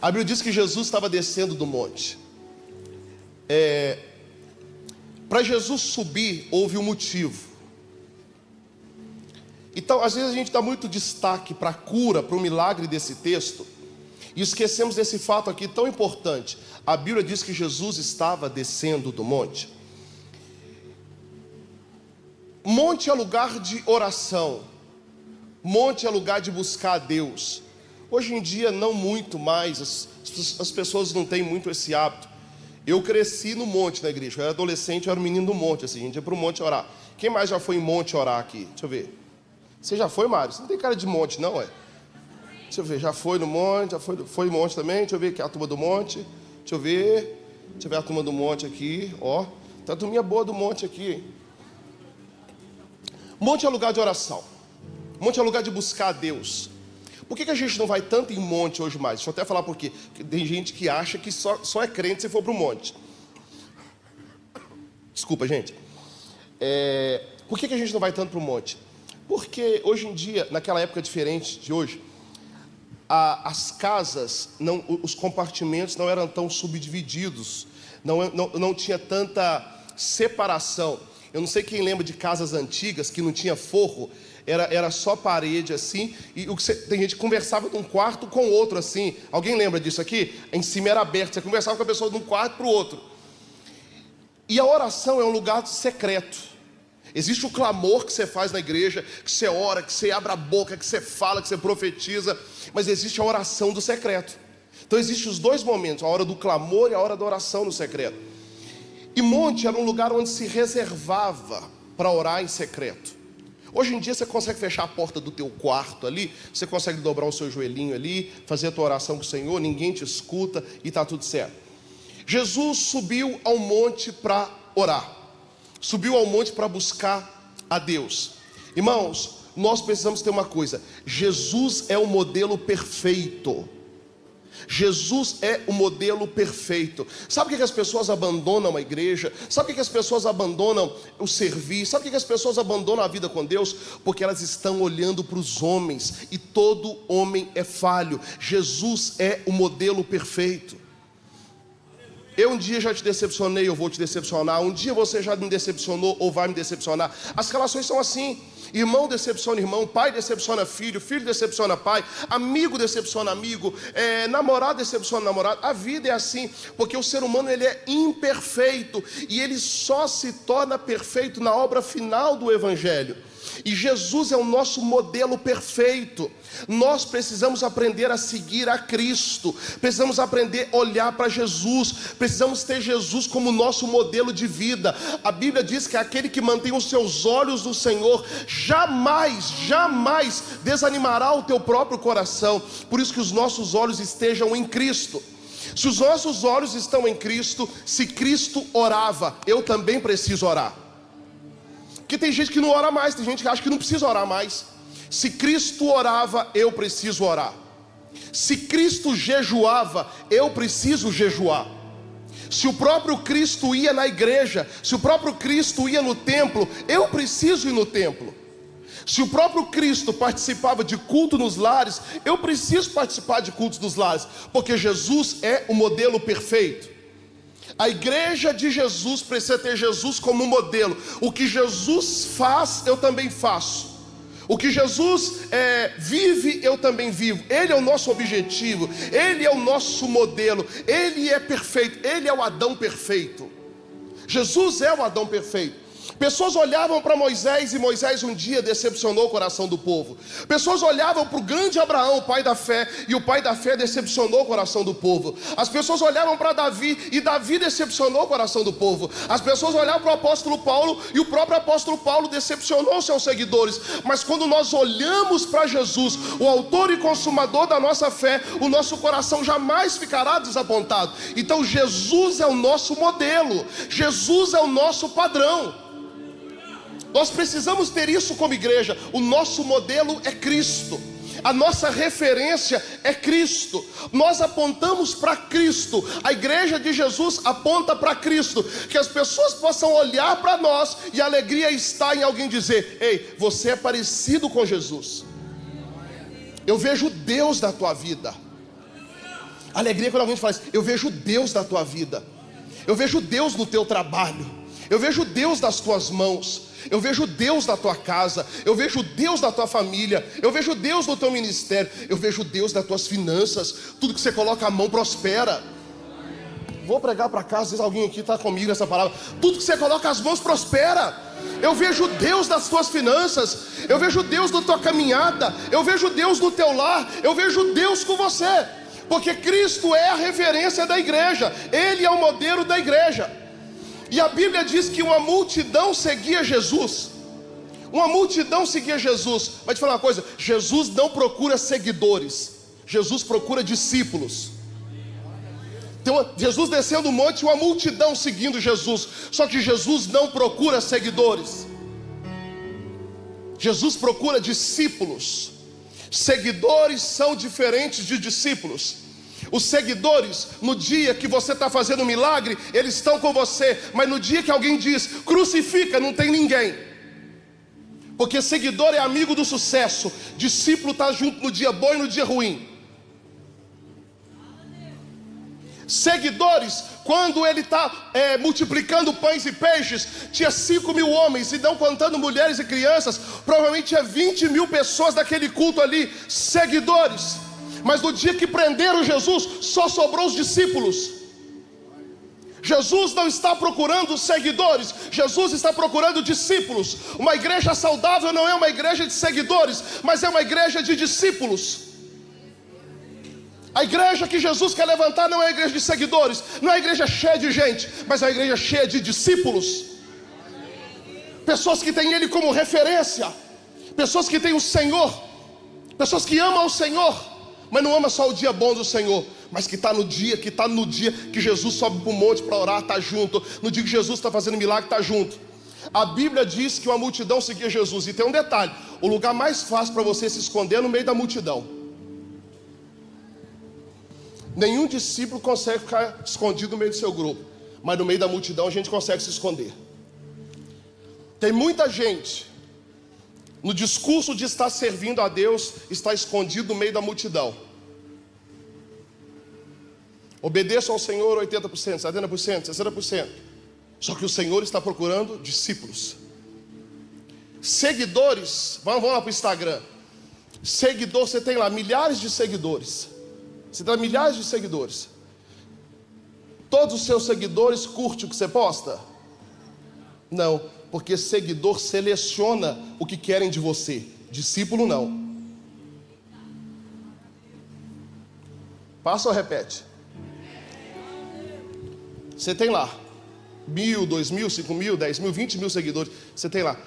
A Bíblia diz que Jesus estava descendo do monte. Para Jesus subir, houve um motivo. Então, às vezes a gente dá muito destaque para a cura, para o milagre desse texto, e esquecemos desse fato aqui tão importante. A Bíblia diz que Jesus estava descendo do monte. Monte é lugar de oração. Monte é lugar de buscar a Deus. Hoje em dia não muito mais, as pessoas não têm muito esse hábito. Eu cresci no monte na igreja, eu era adolescente, eu era um menino do monte, assim, a gente ia para o monte orar. Quem mais já foi em monte orar aqui? Deixa eu ver. Você já foi, Mário? Você não tem cara de monte, não, é? Deixa eu ver, já foi no monte, foi no monte também, deixa eu ver aqui a turma do monte. Deixa eu ver a turma do monte aqui, ó. Tá a turminha boa do monte aqui. Monte é lugar de oração. Monte é lugar de buscar a Deus. Por que a gente não vai tanto em monte hoje mais? Deixa eu até falar por quê. Porque tem gente que acha que só é crente se for para o monte. Desculpa, gente. Por que a gente não vai tanto para o monte? Porque hoje em dia, naquela época diferente de hoje, as casas, os compartimentos não eram tão subdivididos. Não tinha tanta separação. Eu não sei quem lembra de casas antigas que não tinha forro. Era só parede assim, e tem gente que conversava de um quarto com o outro assim. Alguém lembra disso aqui? Em cima era aberto, você conversava com a pessoa de um quarto para o outro. E a oração é um lugar secreto. Existe o clamor que você faz na igreja, que você ora, que você abre a boca, que você fala, que você profetiza, mas existe a oração do secreto. Então existem os dois momentos, a hora do clamor e a hora da oração no secreto. E monte era um lugar onde se reservava para orar em secreto. Hoje em dia você consegue fechar a porta do teu quarto ali, você consegue dobrar o seu joelhinho ali, fazer a tua oração com o Senhor, ninguém te escuta e está tudo certo. Jesus subiu ao monte para orar, subiu ao monte para buscar a Deus. Irmãos, nós precisamos ter uma coisa: Jesus é o modelo perfeito. Jesus é o modelo perfeito. Sabe por que as pessoas abandonam a igreja? Sabe por que as pessoas abandonam o serviço? Sabe por que as pessoas abandonam a vida com Deus? Porque elas estão olhando para os homens, e todo homem é falho. Jesus é o modelo perfeito. Eu um dia já te decepcionei, eu vou te decepcionar. Um dia você já me decepcionou ou vai me decepcionar. As relações são assim. Irmão decepciona irmão, pai decepciona filho, filho decepciona pai, amigo decepciona amigo, namorado decepciona namorado. A vida é assim, porque o ser humano ele é imperfeito, e ele só se torna perfeito na obra final do Evangelho. E Jesus é o nosso modelo perfeito. Nós precisamos aprender a seguir a Cristo, precisamos aprender a olhar para Jesus, precisamos ter Jesus como nosso modelo de vida. A Bíblia diz que aquele que mantém os seus olhos no Senhor jamais desanimará o teu próprio coração. Por isso que os nossos olhos estejam em Cristo. Se os nossos olhos estão em Cristo, se Cristo orava, eu também preciso orar. Porque tem gente que não ora mais, tem gente que acha que não precisa orar mais. Se Cristo orava, eu preciso orar. Se Cristo jejuava, eu preciso jejuar. Se o próprio Cristo ia na igreja, se o próprio Cristo ia no templo, eu preciso ir no templo. Se o próprio Cristo participava de culto nos lares, eu preciso participar de cultos nos lares, porque Jesus é o modelo perfeito. A igreja de Jesus precisa ter Jesus como modelo. O que Jesus faz, eu também faço. O que Jesus vive, eu também vivo. Ele é o nosso objetivo, Ele é o nosso modelo. Ele é perfeito, Ele é o Adão perfeito. Jesus é o Adão perfeito. Pessoas olhavam para Moisés, e Moisés um dia decepcionou o coração do povo. Pessoas olhavam para o grande Abraão, o pai da fé, e o pai da fé decepcionou o coração do povo. As pessoas olhavam para Davi, e Davi decepcionou o coração do povo. As pessoas olhavam para o apóstolo Paulo, e o próprio apóstolo Paulo decepcionou seus seguidores. Mas quando nós olhamos para Jesus, o autor e consumador da nossa fé, o nosso coração jamais ficará desapontado. Então Jesus é o nosso modelo, Jesus é o nosso padrão. Nós precisamos ter isso como igreja. O nosso modelo é Cristo, a nossa referência é Cristo. Nós apontamos para Cristo. A igreja de Jesus aponta para Cristo. Que as pessoas possam olhar para nós e a alegria está em alguém dizer: ei, você é parecido com Jesus. Eu vejo Deus na tua vida. Alegria é quando alguém fala assim: eu vejo Deus na tua vida, eu vejo Deus no teu trabalho, eu vejo Deus nas tuas mãos, eu vejo Deus na tua casa, eu vejo Deus na tua família, eu vejo Deus no teu ministério, eu vejo Deus nas tuas finanças. Tudo que você coloca a mão prospera. Vou pregar para casa, às vezes alguém aqui está comigo nessa palavra. Tudo que você coloca as mãos prospera. Eu vejo Deus nas tuas finanças, eu vejo Deus na tua caminhada, eu vejo Deus no teu lar, eu vejo Deus com você. Porque Cristo é a referência da igreja, Ele é o modelo da igreja. E a Bíblia diz que uma multidão seguia Jesus. Uma multidão seguia Jesus. Mas te falar uma coisa: Jesus não procura seguidores, Jesus procura discípulos. Então, Jesus descendo o monte, uma multidão seguindo Jesus. Só que Jesus não procura seguidores, Jesus procura discípulos. Seguidores são diferentes de discípulos. Os seguidores, no dia que você está fazendo um milagre, eles estão com você. Mas no dia que alguém diz, crucifica, não tem ninguém. Porque seguidor é amigo do sucesso, discípulo está junto no dia bom e no dia ruim. Seguidores, quando ele está multiplicando pães e peixes, tinha 5.000 homens, e não contando mulheres e crianças, provavelmente tinha 20.000 pessoas daquele culto ali, seguidores. Mas no dia que prenderam Jesus, só sobrou os discípulos. Jesus não está procurando seguidores, Jesus está procurando discípulos. Uma igreja saudável não é uma igreja de seguidores, mas é uma igreja de discípulos. A igreja que Jesus quer levantar não é uma igreja de seguidores, não é uma igreja cheia de gente, mas é uma igreja cheia de discípulos. Pessoas que têm Ele como referência, pessoas que têm o Senhor, pessoas que amam o Senhor, mas não ama só o dia bom do Senhor, mas que está no dia que Jesus sobe para o monte para orar, está junto. No dia que Jesus está fazendo milagre, está junto. A Bíblia diz que uma multidão seguia Jesus. E tem um detalhe: o lugar mais fácil para você se esconder é no meio da multidão. Nenhum discípulo consegue ficar escondido no meio do seu grupo, mas no meio da multidão a gente consegue se esconder. Tem muita gente no discurso de estar servindo a Deus, está escondido no meio da multidão. Obedeçam ao Senhor 80%, 70%, 60%. Só que o Senhor está procurando discípulos. Seguidores, vamos lá para o Instagram. Seguidor, você tem lá milhares de seguidores. Você tem milhares de seguidores. Todos os seus seguidores curtem o que você posta? Não, porque seguidor seleciona o que querem de você. Discípulo não. Passa ou repete? Você tem lá 1.000, 2.000, 5.000, 10.000, 20.000 seguidores. Você tem lá.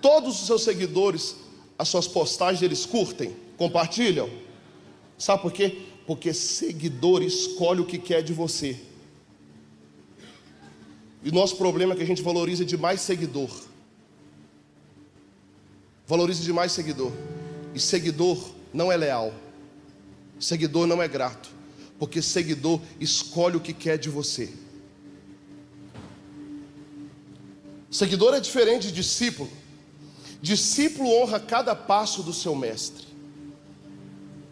Todos os seus seguidores, as suas postagens, eles curtem, compartilham. Sabe por quê? Porque seguidor escolhe o que quer de você. E o nosso problema é que a gente valoriza demais seguidor. Valoriza demais seguidor. E seguidor não é leal. Seguidor não é grato. Porque seguidor escolhe o que quer de você. Seguidor é diferente de discípulo. Discípulo honra cada passo do seu mestre.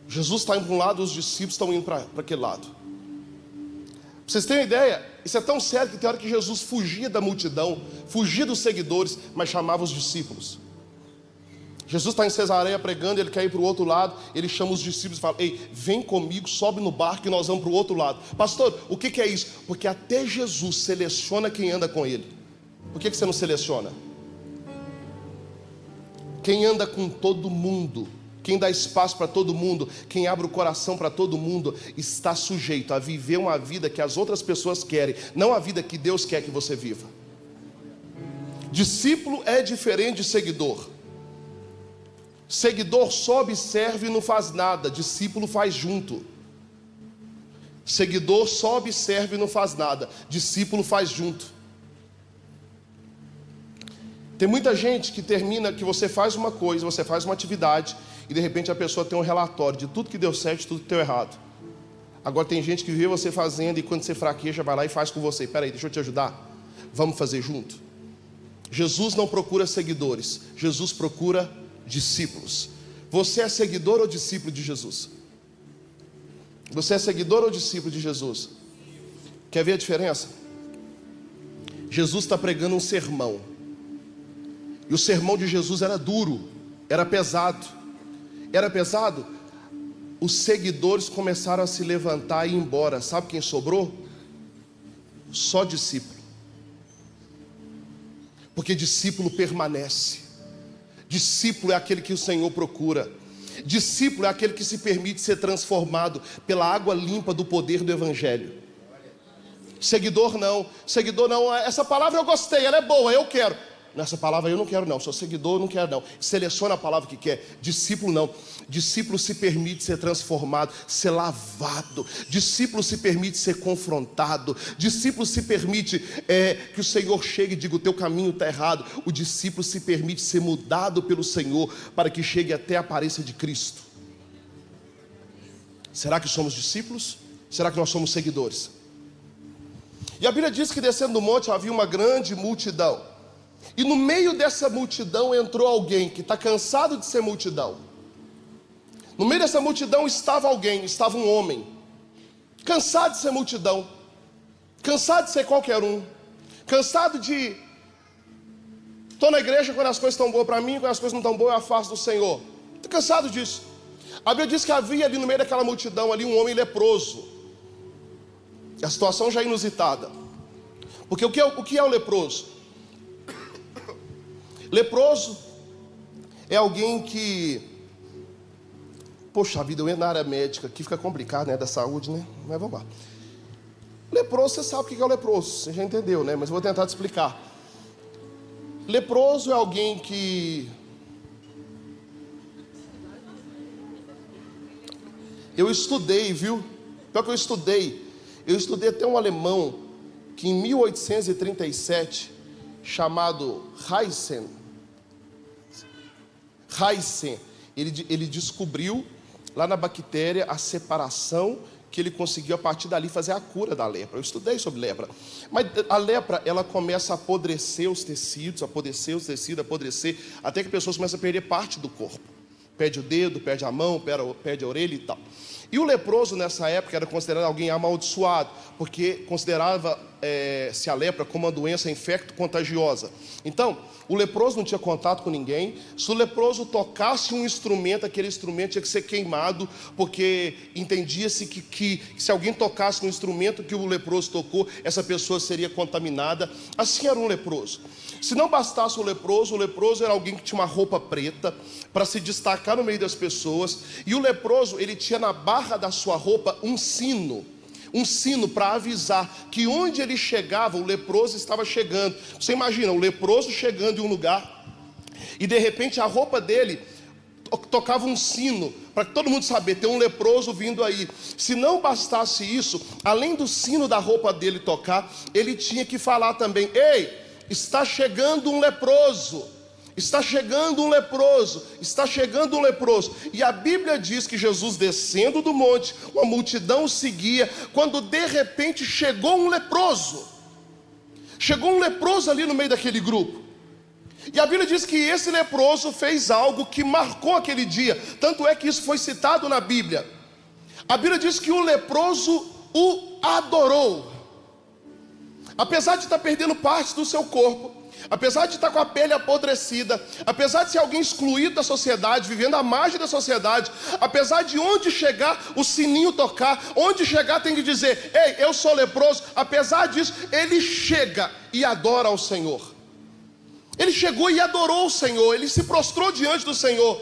Jesus está indo para um lado, os discípulos estão indo para aquele lado. Pra vocês terem uma ideia, isso é tão sério que tem hora que Jesus fugia da multidão, fugia dos seguidores, mas chamava os discípulos. Jesus está em Cesareia pregando, ele quer ir para o outro lado, ele chama os discípulos e fala: ei, vem comigo, sobe no barco e nós vamos para o outro lado. Pastor, o que é isso? Porque até Jesus seleciona quem anda com ele. Por que você não seleciona? Quem anda com todo mundo, quem dá espaço para todo mundo, quem abre o coração para todo mundo, está sujeito a viver uma vida que as outras pessoas querem, não a vida que Deus quer que você viva. Discípulo é diferente de seguidor. Seguidor só observa e não faz nada, discípulo faz junto. Seguidor só observa e não faz nada, discípulo faz junto. Tem muita gente que termina, que você faz uma coisa, você faz uma atividade, e de repente a pessoa tem um relatório de tudo que deu certo e tudo que deu errado. Agora tem gente que vê você fazendo, e quando você fraqueja, vai lá e faz com você. Espera aí, deixa eu te ajudar. Vamos fazer junto? Jesus não procura seguidores, Jesus procura discípulos. Você é seguidor ou discípulo de Jesus? Você é seguidor ou discípulo de Jesus? Quer ver a diferença? Jesus está pregando um sermão. E o sermão de Jesus era duro, era pesado. Era pesado. Os seguidores começaram a se levantar e ir embora. Sabe quem sobrou? Só discípulo. Porque discípulo permanece. Discípulo é aquele que o Senhor procura. Discípulo é aquele que se permite ser transformado pela água limpa do poder do Evangelho. Seguidor não. Seguidor não. Essa palavra eu gostei, ela é boa, eu quero. Nessa palavra eu não quero não. Sou seguidor, eu não quero não. Seleciona a palavra que quer. Discípulo não. Discípulo se permite ser transformado, ser lavado. Discípulo se permite ser confrontado. Discípulo se permite que o Senhor chegue e diga: o teu caminho está errado. O discípulo se permite ser mudado pelo Senhor para que chegue até a aparência de Cristo. Será que somos discípulos? Será que nós somos seguidores? E a Bíblia diz que descendo do monte havia uma grande multidão. E no meio dessa multidão entrou alguém que está cansado de ser multidão. No meio dessa multidão estava alguém, estava um homem, cansado de ser multidão, cansado de ser qualquer um, cansado de... Estou na igreja quando as coisas estão boas para mim, quando as coisas não estão boas eu afasto do Senhor. Estou cansado disso. A Bíblia diz que havia ali no meio daquela multidão ali um homem leproso. A situação já é inusitada. Porque o que é o leproso? Leproso é alguém que... Poxa vida, eu entro na área médica, aqui fica complicado, né, da saúde, né? Mas vamos lá. Leproso, você sabe o que é o leproso, você já entendeu, né? Mas eu vou tentar te explicar. Leproso é alguém que... Eu estudei, viu? Pior que eu estudei até um alemão que em 1837, chamado Haysen, ele descobriu lá na bactéria a separação que ele conseguiu a partir dali fazer a cura da lepra. Eu estudei sobre lepra. Mas a lepra, ela começa a apodrecer os tecidos, apodrecer, até que a pessoa começa a perder parte do corpo. Perde o dedo, perde a mão, perde a orelha e tal. E o leproso nessa época era considerado alguém amaldiçoado, porque considerava-se a lepra como uma doença infecto-contagiosa. Então, o leproso não tinha contato com ninguém. Se o leproso tocasse um instrumento, aquele instrumento tinha que ser queimado, porque entendia-se que se alguém tocasse no instrumento que o leproso tocou, essa pessoa seria contaminada. Assim era um leproso. Se não bastasse o leproso era alguém que tinha uma roupa preta para se destacar no meio das pessoas. E o leproso, ele tinha na barra da sua roupa um sino para avisar que onde ele chegava, o leproso estava chegando. Você imagina, o leproso chegando em um lugar e de repente a roupa dele tocava um sino para todo mundo saber, tem um leproso vindo aí. Se não bastasse isso, além do sino da roupa dele tocar, ele tinha que falar também: ei, está chegando um leproso, está chegando um leproso, está chegando um leproso. E a Bíblia diz que Jesus, descendo do monte, uma multidão o seguia, quando de repente chegou um leproso ali no meio daquele grupo. E a Bíblia diz que esse leproso fez algo que marcou aquele dia, tanto é que isso foi citado na Bíblia. A Bíblia diz que o leproso o adorou. Apesar de estar perdendo partes do seu corpo, apesar de estar com a pele apodrecida, apesar de ser alguém excluído da sociedade, vivendo à margem da sociedade, apesar de onde chegar o sininho tocar, onde chegar tem que dizer: ei, eu sou leproso. Apesar disso, ele chega e adora ao Senhor. Ele chegou e adorou o Senhor, ele se prostrou diante do Senhor.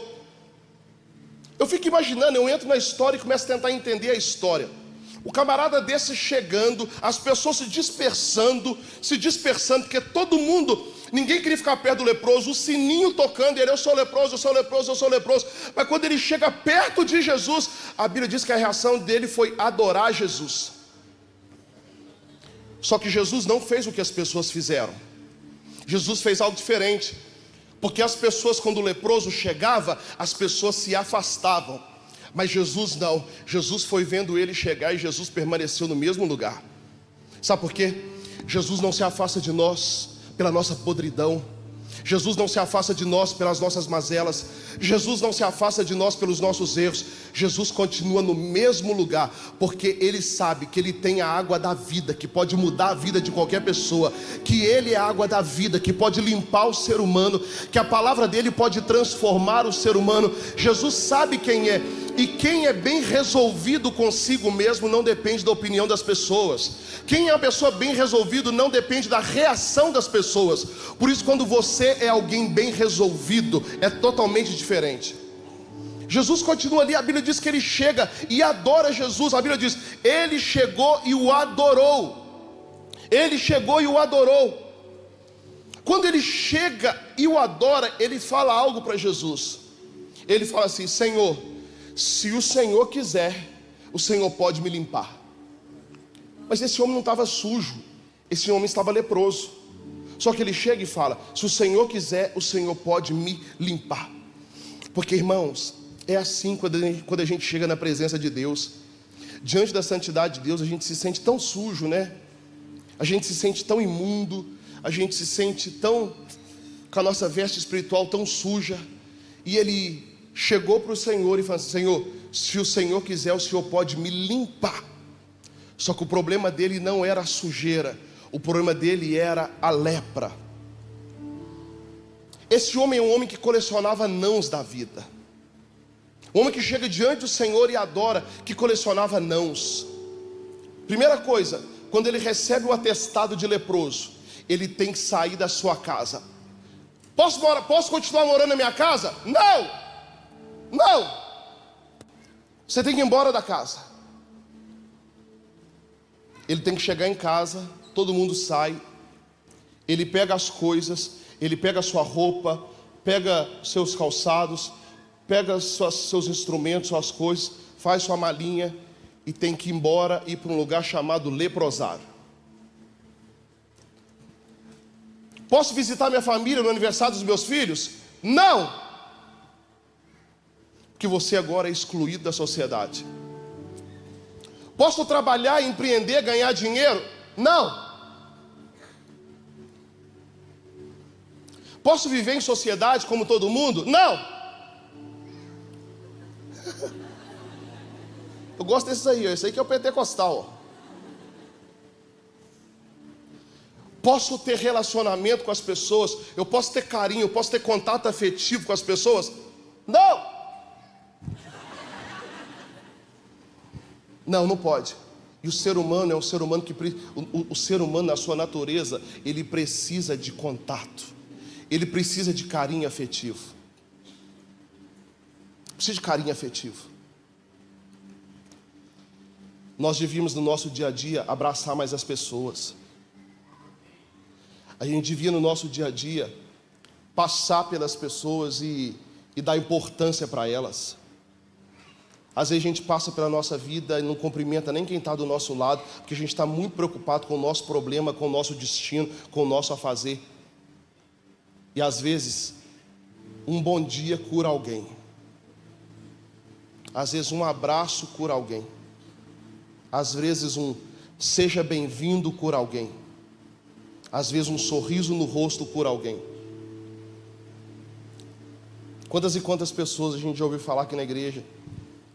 Eu fico imaginando, eu entro na história e começo a tentar entender a história. O camarada desse chegando, as pessoas se dispersando, porque todo mundo, ninguém queria ficar perto do leproso, o sininho tocando, e ele: eu sou leproso, eu sou leproso, eu sou leproso. Mas quando ele chega perto de Jesus, a Bíblia diz que a reação dele foi adorar Jesus. Só que Jesus não fez o que as pessoas fizeram. Jesus fez algo diferente, porque as pessoas, quando o leproso chegava, as pessoas se afastavam. Mas Jesus não, Jesus foi vendo ele chegar e Jesus permaneceu no mesmo lugar. Sabe por quê? Jesus não se afasta de nós pela nossa podridão. Jesus não se afasta de nós pelas nossas mazelas. Jesus não se afasta de nós pelos nossos erros. Jesus continua no mesmo lugar, porque Ele sabe que Ele tem a água da vida, que pode mudar a vida de qualquer pessoa, que Ele é a água da vida, que pode limpar o ser humano, que a palavra dEle pode transformar o ser humano. Jesus sabe quem é, e quem é bem resolvido consigo mesmo não depende da opinião das pessoas. Quem é uma pessoa bem resolvido não depende da reação das pessoas. Por isso, quando você é alguém bem resolvido, é totalmente diferente. Jesus continua ali, a Bíblia diz que ele chega e adora Jesus. A Bíblia diz, ele chegou e o adorou. Ele chegou e o adorou. Quando ele chega e o adora, ele fala algo para Jesus. Ele fala assim: Senhor, se o Senhor quiser, o Senhor pode me limpar. Mas esse homem não estava sujo, esse homem estava leproso. Só que ele chega e fala: se o Senhor quiser, o Senhor pode me limpar. Porque, irmãos, é assim quando a gente chega na presença de Deus. Diante da santidade de Deus, a gente se sente tão sujo, né? A gente se sente tão imundo, a gente se sente tão, com a nossa veste espiritual tão suja. E ele chegou para o Senhor e falou assim: Senhor, se o Senhor quiser, o Senhor pode me limpar. Só que o problema dele não era a sujeira, o problema dele era a lepra. Esse homem é um homem que colecionava nãos da vida. Um homem que chega diante do Senhor e adora, que colecionava nãos. Primeira coisa, quando ele recebe o atestado de leproso, ele tem que sair da sua casa. Posso continuar morando na minha casa? Não! Não! Você tem que ir embora da casa. Ele tem que chegar em casa, todo mundo sai, ele pega as coisas, ele pega a sua roupa, pega seus calçados, pega seus instrumentos, suas coisas, faz sua malinha e tem que ir embora e ir para um lugar chamado leprosário. Posso visitar minha família no aniversário dos meus filhos? Não! Porque você agora é excluído da sociedade. Posso trabalhar, empreender, ganhar dinheiro? Não! Posso viver em sociedade como todo mundo? Não! Eu gosto desses aí, esse aí que é o pentecostal. Posso ter relacionamento com as pessoas, eu posso ter carinho, eu posso ter contato afetivo com as pessoas? Não! Não, não pode. E o ser humano é um ser humano que o ser humano na sua natureza, ele precisa de contato. Ele precisa de carinho afetivo. Precisa de carinho afetivo. Nós devíamos no nosso dia a dia abraçar mais as pessoas. A gente devia no nosso dia a dia passar pelas pessoas e dar importância para elas. Às vezes a gente passa pela nossa vida e não cumprimenta nem quem está do nosso lado, porque a gente está muito preocupado com o nosso problema, com o nosso destino, com o nosso afazer. E às vezes, um bom dia cura alguém. Às vezes um abraço cura alguém. Às vezes um seja bem-vindo cura alguém. Às vezes um sorriso no rosto cura alguém. Quantas e quantas pessoas a gente já ouviu falar aqui na igreja,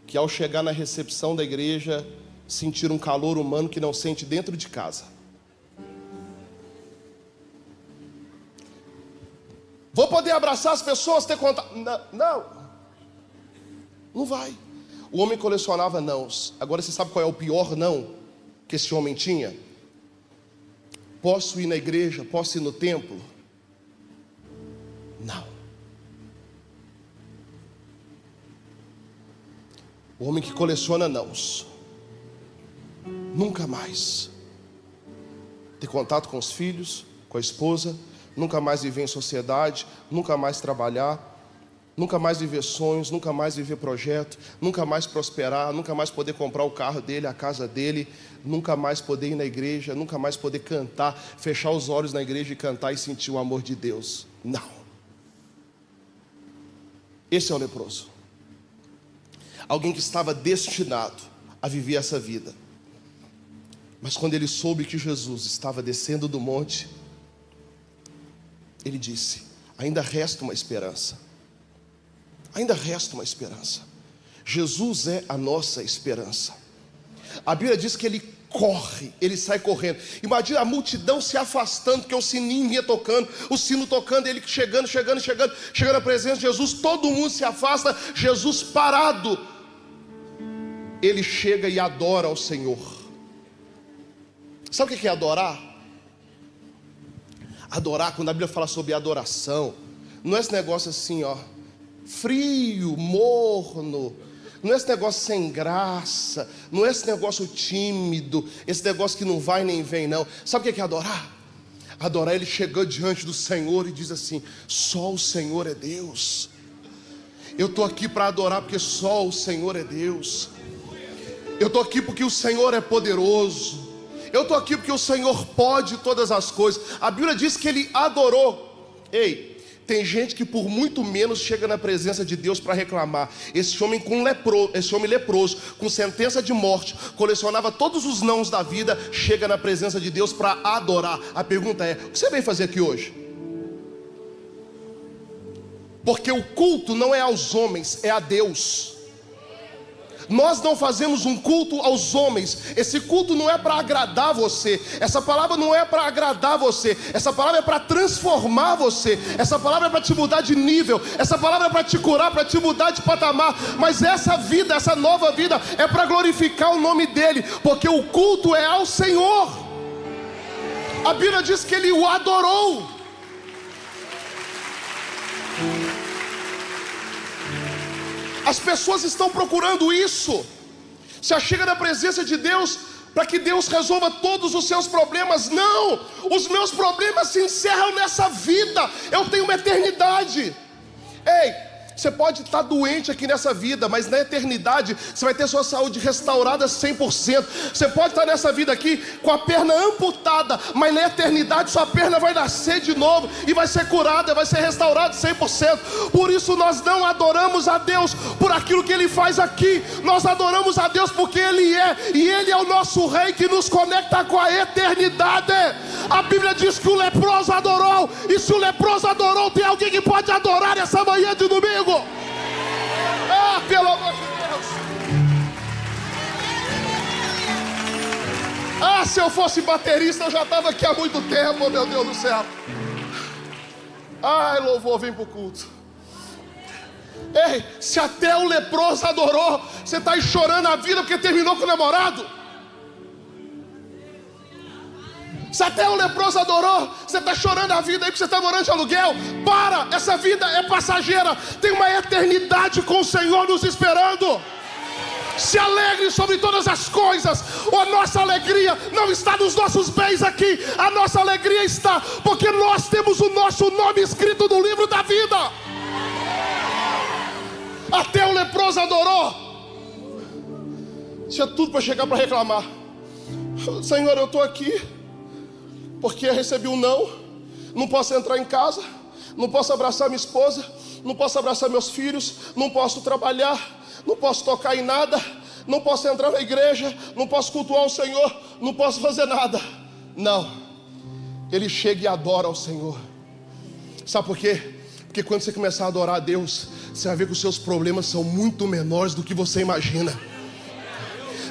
que ao chegar na recepção da igreja, sentir um calor humano que não sente dentro de casa. Vou poder abraçar as pessoas, ter contato? Não. Não vai. O homem colecionava nãos. Agora você sabe qual é o pior não que esse homem tinha? Posso ir na igreja? Posso ir no templo? Não. O homem que coleciona nãos, nunca mais ter contato com os filhos, com a esposa, nunca mais viver em sociedade, nunca mais trabalhar, nunca mais viver sonhos, nunca mais viver projeto, nunca mais prosperar, nunca mais poder comprar o carro dele, a casa dele, nunca mais poder ir na igreja, nunca mais poder cantar, fechar os olhos na igreja e cantar e sentir o amor de Deus. Não. Esse é o leproso. Alguém que estava destinado a viver essa vida. Mas quando ele soube que Jesus estava descendo do monte, ele disse: ainda resta uma esperança. Ainda resta uma esperança. Jesus é a nossa esperança. A Bíblia diz que ele corre, ele sai correndo. Imagina a multidão se afastando, porque o sininho vinha tocando, o sino tocando, ele chegando à presença de Jesus, todo mundo se afasta, Jesus parado. Ele chega e adora ao Senhor. Sabe o que é adorar? Adorar, quando a Bíblia fala sobre adoração, não é esse negócio assim, ó, frio, morno, não é esse negócio sem graça, não é esse negócio tímido, esse negócio que não vai nem vem não. Sabe o que é adorar? Adorar, ele chegou diante do Senhor e diz assim: só o Senhor é Deus. Eu estou aqui para adorar porque só o Senhor é Deus. Eu estou aqui porque o Senhor é poderoso. Eu estou aqui porque o Senhor pode todas as coisas. A Bíblia diz que ele adorou. Ei, tem gente que por muito menos chega na presença de Deus para reclamar. Esse homem leproso, com sentença de morte, colecionava todos os nãos da vida, chega na presença de Deus para adorar. A pergunta é: o que você veio fazer aqui hoje? Porque o culto não é aos homens, é a Deus. Nós não fazemos um culto aos homens. Esse culto não é para agradar você. Essa palavra não é para agradar você. Essa palavra é para transformar você. Essa palavra é para te mudar de nível. Essa palavra é para te curar, para te mudar de patamar. Mas essa vida, essa nova vida, é para glorificar o nome dele, porque o culto é ao Senhor. A Bíblia diz que ele o adorou. As pessoas estão procurando isso. Você chega na presença de Deus para que Deus resolva todos os seus problemas. Não, os meus problemas se encerram nessa vida. Eu tenho uma eternidade. Ei, você pode estar doente aqui nessa vida, mas na eternidade você vai ter sua saúde restaurada 100%. Você pode estar nessa vida aqui com a perna amputada, mas na eternidade sua perna vai nascer de novo e vai ser curada, vai ser restaurada 100%. Por isso nós não adoramos a Deus por aquilo que Ele faz aqui. Nós adoramos a Deus porque Ele é, e Ele é o nosso Rei que nos conecta com a eternidade. A Bíblia diz que o leproso adorou, e se o leproso adorou, tem alguém que pode adorar essa manhã de domingo? Ah, pelo amor de Deus! Ah, se eu fosse baterista eu já estava aqui há muito tempo, meu Deus do céu. Ai, louvor, vem pro culto. Ei, se até o leproso adorou, você está aí chorando a vida porque terminou com o namorado? Se até o leproso adorou, você está chorando a vida aí porque você está morando de aluguel? Para, essa vida é passageira. Tem uma eternidade com o Senhor nos esperando. Se alegre sobre todas as coisas. A nossa alegria não está nos nossos bens aqui. A nossa alegria está porque nós temos o nosso nome escrito no livro da vida. Até o leproso adorou. Tinha tudo para chegar para reclamar. Senhor, eu estou aqui porque eu recebi um não posso entrar em casa, não posso abraçar minha esposa, não posso abraçar meus filhos, não posso trabalhar, não posso tocar em nada, não posso entrar na igreja, não posso cultuar o Senhor, não posso fazer nada. Não, ele chega e adora ao Senhor. Sabe por quê? Porque quando você começar a adorar a Deus, você vai ver que os seus problemas são muito menores do que você imagina.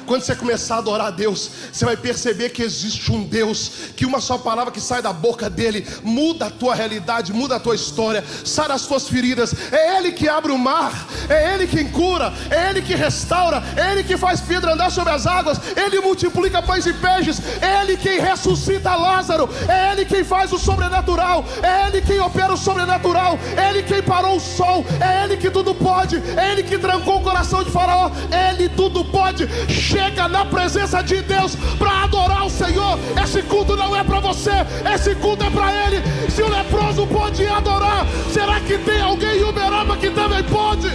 Quando você começar a adorar a Deus, você vai perceber que existe um Deus, que uma só palavra que sai da boca dele muda a tua realidade, muda a tua história, sara as tuas feridas. É Ele que abre o mar, é Ele quem cura, é Ele que restaura, é Ele que faz Pedro andar sobre as águas, Ele multiplica pães e peixes, é Ele quem ressuscita Lázaro, é Ele quem faz o sobrenatural, é Ele quem opera o sobrenatural, é Ele quem parou o sol, é Ele que tudo pode, é Ele que trancou o coração de Faraó, Ele tudo pode. Chega na presença de Deus para adorar o Senhor. Esse culto não é para você, esse culto é para Ele. Se o leproso pode adorar, será que tem alguém em Uberaba que também pode?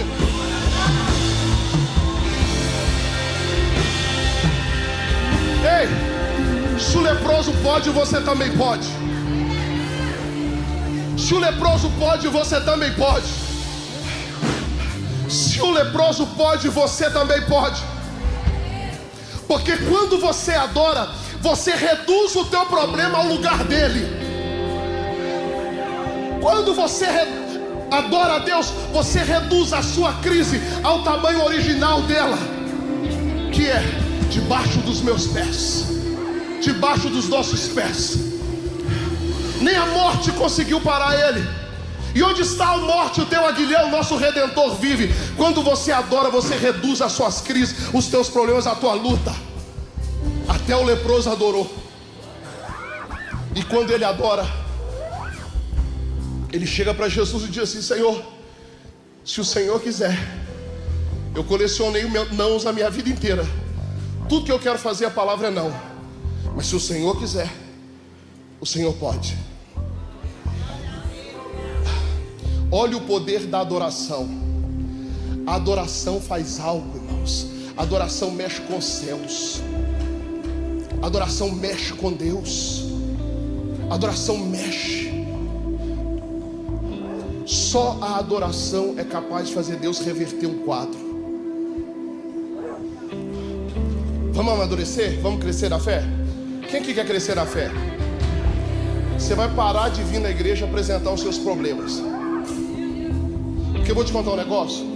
Ei, se o leproso pode, você também pode. Se o leproso pode, você também pode. Se o leproso pode, você também pode. Porque quando você adora, você reduz o teu problema ao lugar dele. Quando você adora a Deus, você reduz a sua crise ao tamanho original dela, que é debaixo dos meus pés, debaixo dos nossos pés. Nem a morte conseguiu parar ele. E onde está a morte, o teu aguilhão? Nosso Redentor vive. Quando você adora, você reduz as suas crises, os teus problemas, a tua luta. Até o leproso adorou. E quando ele adora, ele chega para Jesus e diz assim: Senhor, se o Senhor quiser, eu colecionei nãos a minha vida inteira. Tudo que eu quero fazer, a palavra é não. Mas se o Senhor quiser, o Senhor pode. Olha o poder da adoração. A adoração faz algo, irmãos. A adoração mexe com os céus. A adoração mexe com Deus. A adoração mexe. Só a adoração é capaz de fazer Deus reverter um quadro. Vamos amadurecer? Vamos crescer na fé? Quem que quer crescer na fé? Você vai parar de vir na igreja apresentar os seus problemas. Porque eu vou te contar um negócio.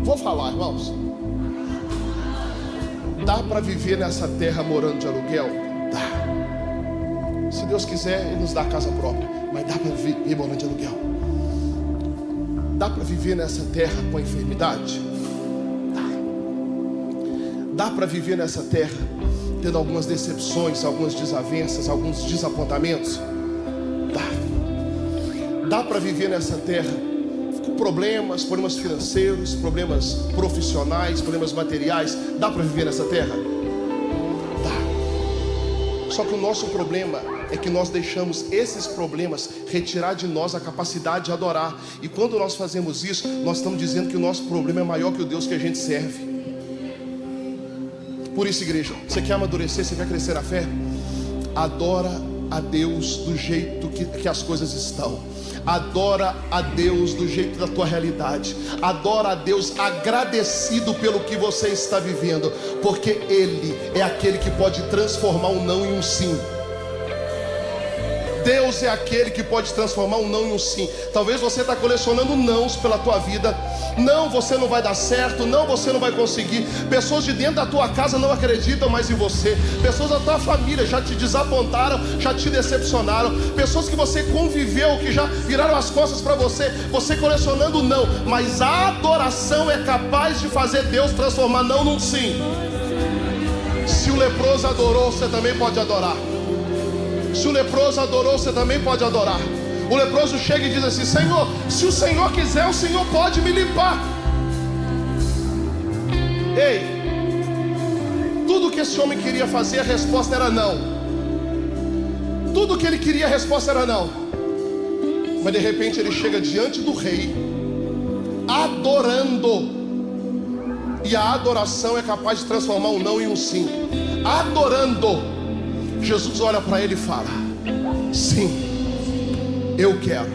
Vou falar, irmãos. Dá para viver nessa terra morando de aluguel? Dá. Se Deus quiser, Ele nos dá a casa própria. Mas dá para viver morando de aluguel? Dá para viver nessa terra com a enfermidade? Dá. Dá para viver nessa terra tendo algumas decepções, algumas desavenças, alguns desapontamentos? Dá. Dá para viver nessa terra com problemas financeiros, problemas profissionais, problemas materiais? Dá para viver nessa terra? Dá. Só que o nosso problema é que nós deixamos esses problemas retirar de nós a capacidade de adorar. E quando nós fazemos isso, nós estamos dizendo que o nosso problema é maior que o Deus que a gente serve. Por isso, igreja, você quer amadurecer, você quer crescer na fé? Adora a Deus do jeito que as coisas estão. Adora a Deus do jeito da tua realidade. Adora a Deus agradecido pelo que você está vivendo, porque Ele é aquele que pode transformar um não em um sim. Deus é aquele que pode transformar um não em um sim. Talvez você está colecionando nãos pela tua vida. Não, você não vai dar certo. Não, você não vai conseguir. Pessoas de dentro da tua casa não acreditam mais em você. Pessoas da tua família já te desapontaram, já te decepcionaram. Pessoas que você conviveu, que já viraram as costas para você. Você colecionando não. Mas a adoração é capaz de fazer Deus transformar não num sim. Se o leproso adorou, você também pode adorar. Se o leproso adorou, você também pode adorar. O leproso chega e diz assim: Senhor, se o Senhor quiser, o Senhor pode me limpar. Ei, tudo que esse homem queria fazer, a resposta era não. Tudo que ele queria, a resposta era não. Mas de repente ele chega diante do rei, adorando. E a adoração é capaz de transformar um não em um sim. Adorando. Jesus olha para ele e fala: sim, eu quero.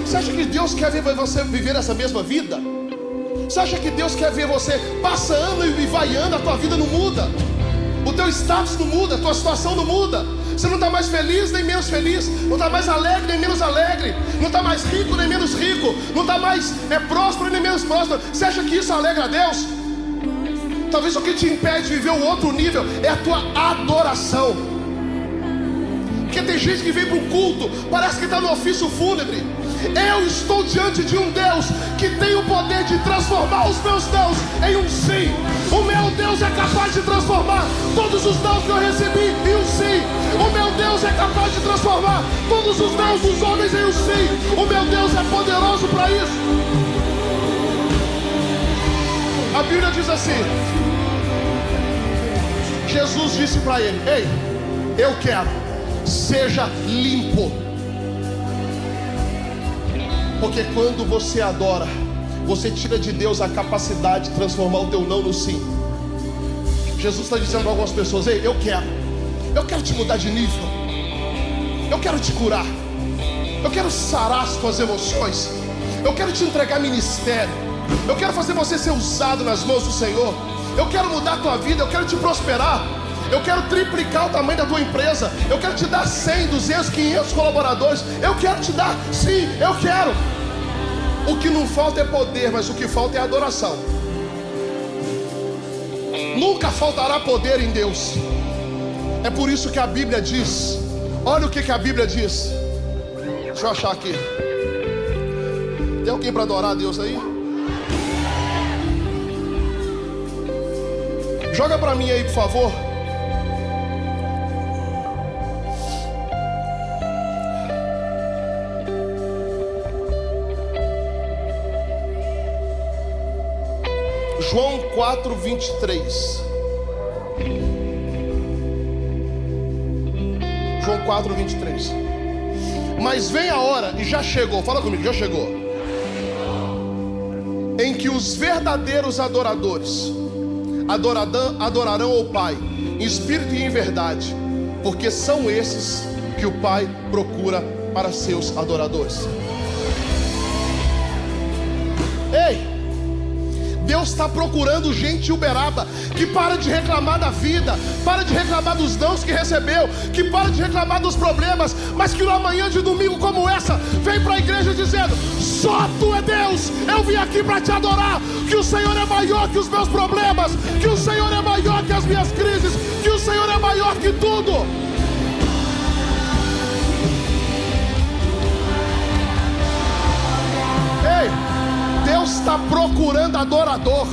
Você acha que Deus quer ver você viver essa mesma vida? Você acha que Deus quer ver você passa ano e vai ano, a tua vida não muda, o teu status não muda, a tua situação não muda? Você não está mais feliz nem menos feliz, não está mais alegre nem menos alegre, não está mais rico nem menos rico, não está mais próspero nem menos próspero. Você acha que isso alegra a Deus? Talvez o que te impede de viver um outro nível é a tua adoração. Porque tem gente que vem para o culto, parece que está no ofício fúnebre. Eu estou diante de um Deus que tem o poder de transformar os meus nãos em um sim. O meu Deus é capaz de transformar todos os nãos que eu recebi em um sim. O meu Deus é capaz de transformar todos os nãos dos homens em um sim. O meu Deus é poderoso para isso. A Bíblia diz assim: Jesus disse para ele: ei, eu quero, seja limpo. Porque quando você adora, você tira de Deus a capacidade de transformar o teu não no sim. Jesus está dizendo para algumas pessoas: ei, eu quero te mudar de nível, eu quero te curar, eu quero sarar as tuas emoções, eu quero te entregar ministério, eu quero fazer você ser usado nas mãos do Senhor, eu quero mudar a tua vida, eu quero te prosperar. Eu quero triplicar o tamanho da tua empresa. Eu quero te dar 100, 200, 500 colaboradores. Eu quero te dar, sim, eu quero. O que não falta é poder, mas o que falta é adoração. Nunca faltará poder em Deus. É por isso que a Bíblia diz, olha o que a Bíblia diz. Deixa eu achar aqui. Tem alguém para adorar a Deus aí? Joga para mim aí, por favor. João 4:23. João 4:23. Mas vem a hora, e já chegou, fala comigo, já chegou, em que os verdadeiros adoradores adorarão ao Pai em espírito e em verdade, porque são esses que o Pai procura para seus adoradores. Ei! Deus está procurando gente em Uberaba que para de reclamar da vida, para de reclamar dos dons que recebeu, que para de reclamar dos problemas, mas que numa manhã de domingo como essa, vem para a igreja dizendo: só Tu é Deus, eu vim aqui para Te adorar, que o Senhor é maior que os meus problemas, que o Senhor é maior que as minhas crises, que o Senhor é maior que tudo. Ei! Deus está procurando adorador.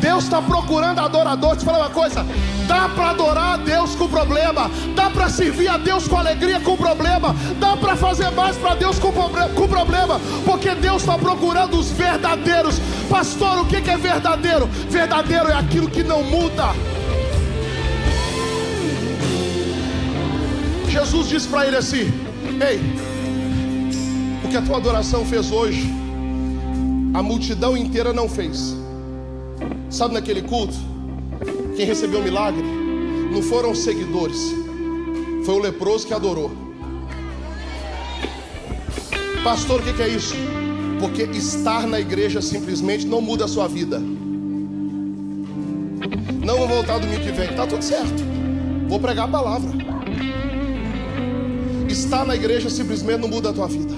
Deus está procurando adorador. Deixa eu falar uma coisa: dá para adorar a Deus com problema, dá para servir a Deus com alegria com problema, dá para fazer mais para Deus com problema, porque Deus está procurando os verdadeiros. Pastor, o que é verdadeiro? Verdadeiro é aquilo que não muda. Jesus disse para ele assim: ei, o que a tua adoração fez hoje, a multidão inteira não fez. Sabe, naquele culto, quem recebeu o milagre não foram os seguidores, foi o leproso que adorou. Pastor, o que é isso? Porque estar na igreja simplesmente não muda a sua vida. Não vou voltar domingo que vem, tá tudo certo, vou pregar a palavra. Estar na igreja simplesmente não muda a tua vida.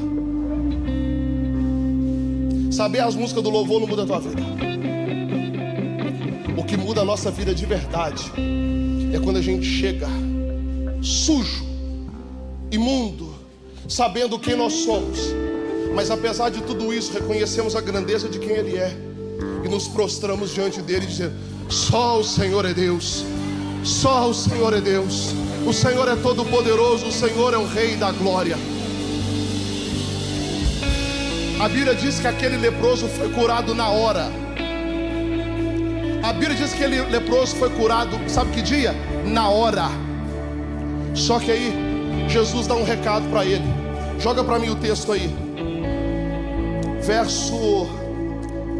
Saber as músicas do louvor não muda a tua vida. O que muda a nossa vida de verdade é quando a gente chega sujo, imundo, sabendo quem nós somos, mas apesar de tudo isso reconhecemos a grandeza de quem Ele é e nos prostramos diante dele dizendo: só o Senhor é Deus, só o Senhor é Deus, o Senhor é todo poderoso, o Senhor é o Rei da glória. A Bíblia diz que aquele leproso foi curado na hora. A Bíblia diz que aquele leproso foi curado, sabe que dia? Na hora. Só que aí Jesus dá um recado para ele. Joga para mim o texto aí, verso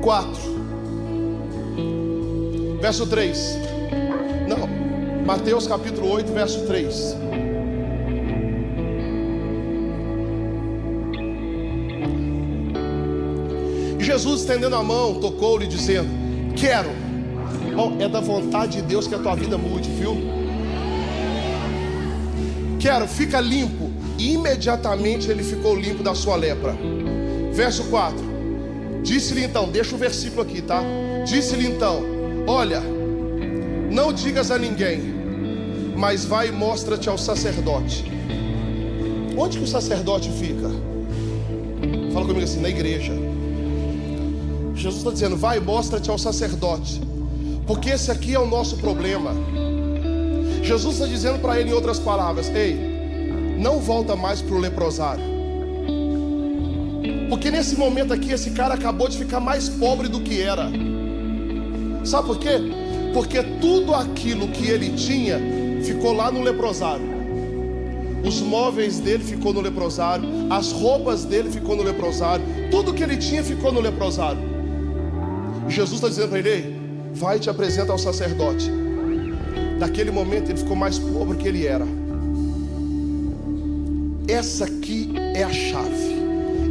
4, verso 3. Não, Mateus capítulo 8, verso 3. Jesus, estendendo a mão, tocou-lhe dizendo: quero. Bom, é da vontade de Deus que a tua vida mude, viu? Quero, fica limpo. E imediatamente ele ficou limpo da sua lepra. Verso 4. Disse-lhe então, deixa o versículo aqui, tá? Disse-lhe então: olha, não digas a ninguém, mas vai e mostra-te ao sacerdote. Onde que o sacerdote fica? Fala comigo assim: na igreja. Jesus está dizendo: vai e mostra-te ao sacerdote, porque esse aqui é o nosso problema. Jesus está dizendo para ele em outras palavras: ei, não volta mais para o leprosário, porque nesse momento aqui esse cara acabou de ficar mais pobre do que era. Sabe por quê? Porque tudo aquilo que ele tinha ficou lá no leprosário. Os móveis dele ficou no leprosário, as roupas dele ficou no leprosário, tudo que ele tinha ficou no leprosário. Jesus está dizendo para ele: ei, vai e te apresenta ao sacerdote. Naquele momento ele ficou mais pobre que ele era. Essa aqui é a chave.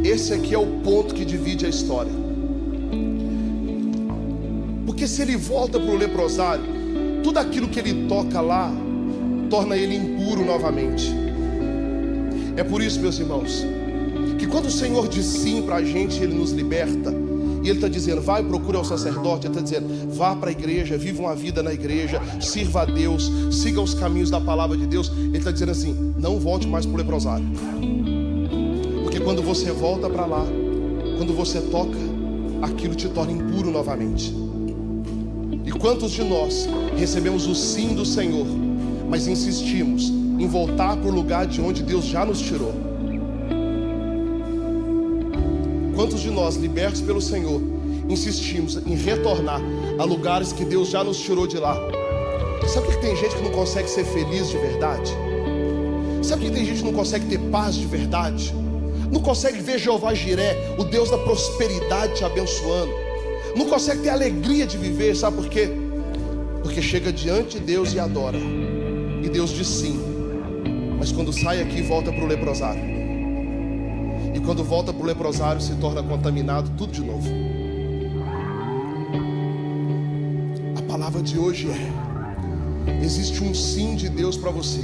Esse aqui é o ponto que divide a história. Porque se ele volta para o leprosário, tudo aquilo que ele toca lá torna ele impuro novamente. É por isso, meus irmãos, que quando o Senhor diz sim para a gente, Ele nos liberta. E Ele está dizendo, vai, procura o sacerdote. Ele está dizendo, vá para a igreja, viva uma vida na igreja, sirva a Deus, siga os caminhos da palavra de Deus. Ele está dizendo assim, não volte mais para o leprosário. Porque quando você volta para lá, quando você toca, aquilo te torna impuro novamente. E quantos de nós recebemos o sim do Senhor, mas insistimos em voltar para o lugar de onde Deus já nos tirou? Quantos de nós, libertos pelo Senhor, insistimos em retornar a lugares que Deus já nos tirou de lá? Sabe por que tem gente que não consegue ser feliz de verdade? Sabe por que tem gente que não consegue ter paz de verdade? Não consegue ver Jeová Jiré, o Deus da prosperidade, te abençoando. Não consegue ter alegria de viver, sabe por quê? Porque chega diante de Deus e adora, e Deus diz sim, mas quando sai aqui volta para o leprosário. E quando volta para o leprosário se torna contaminado tudo de novo. A palavra de hoje é: existe um sim de Deus para você,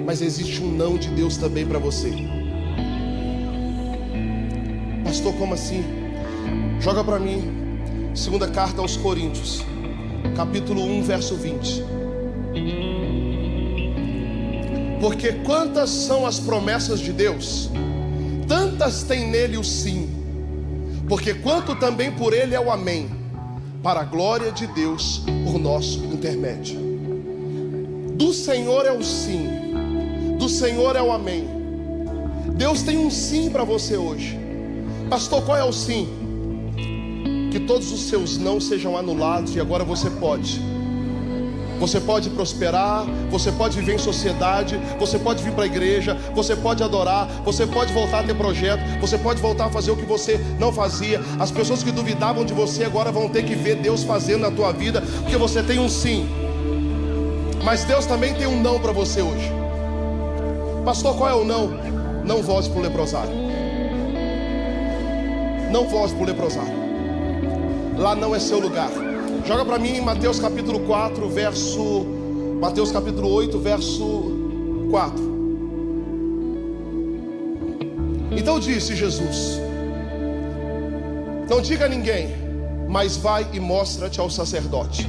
mas existe um não de Deus também para você. Pastor, como assim? Joga para mim, segunda carta aos Coríntios, capítulo 1, verso 20. Porque quantas são as promessas de Deus, tantas tem nele o sim. Porque quanto também por ele é o amém, para a glória de Deus por nosso intermédio. Do Senhor é o sim, do Senhor é o amém. Deus tem um sim para você hoje. Pastor, qual é o sim? Que todos os seus não sejam anulados e agora você pode. Você pode prosperar, você pode viver em sociedade, você pode vir para a igreja, você pode adorar, você pode voltar a ter projeto, você pode voltar a fazer o que você não fazia. As pessoas que duvidavam de você agora vão ter que ver Deus fazendo na tua vida, porque você tem um sim. Mas Deus também tem um não para você hoje. Pastor, qual é o não? Não volte para o leprosário. Não volte para o leprosário. Lá não é seu lugar. Joga para mim Mateus capítulo 4, Mateus capítulo 8, verso 4. Então disse Jesus: não diga a ninguém, mas vai e mostra-te ao sacerdote.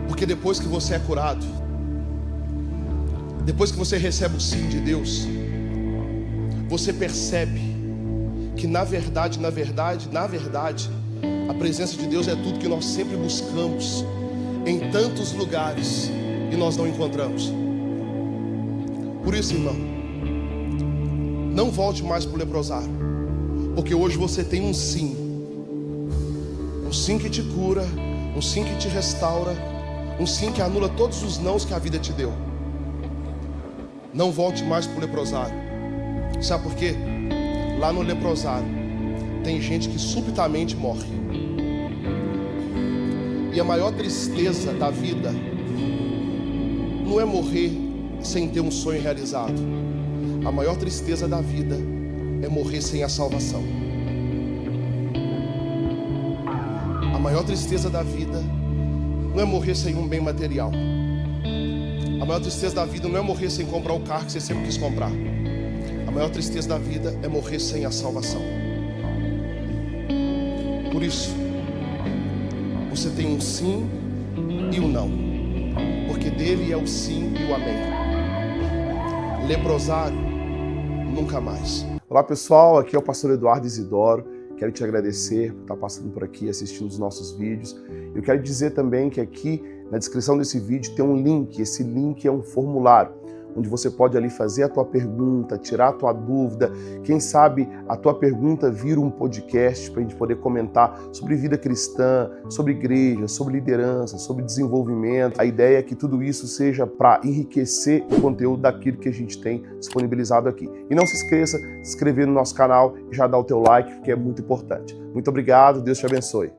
Porque depois que você é curado, depois que você recebe o sim de Deus, você percebe que na verdade, a presença de Deus é tudo que nós sempre buscamos em tantos lugares e nós não encontramos. Por isso, irmão, não volte mais para o leprosário, porque hoje você tem um sim que te cura, um sim que te restaura, um sim que anula todos os nãos que a vida te deu. Não volte mais para o leprosário. Sabe por quê? Lá no leprosário tem gente que subitamente morre. E a maior tristeza da vida não é morrer sem ter um sonho realizado. A maior tristeza da vida é morrer sem a salvação. A maior tristeza da vida não é morrer sem um bem material. A maior tristeza da vida não é morrer sem comprar o carro que você sempre quis comprar. A maior tristeza da vida é morrer sem a salvação. Por isso, você tem um sim e um não, porque dele é o sim e o amém. Leprosário, nunca mais. Olá pessoal, aqui é o pastor Eduardo Isidoro. Quero te agradecer por estar passando por aqui, assistindo os nossos vídeos. Eu quero dizer também que aqui na descrição desse vídeo tem um link. Esse link é um formulário onde você pode ali fazer a tua pergunta, tirar a tua dúvida. Quem sabe a tua pergunta vira um podcast para a gente poder comentar sobre vida cristã, sobre igreja, sobre liderança, sobre desenvolvimento. A ideia é que tudo isso seja para enriquecer o conteúdo daquilo que a gente tem disponibilizado aqui. E não se esqueça de se inscrever no nosso canal e já dar o teu like, que é muito importante. Muito obrigado, Deus te abençoe.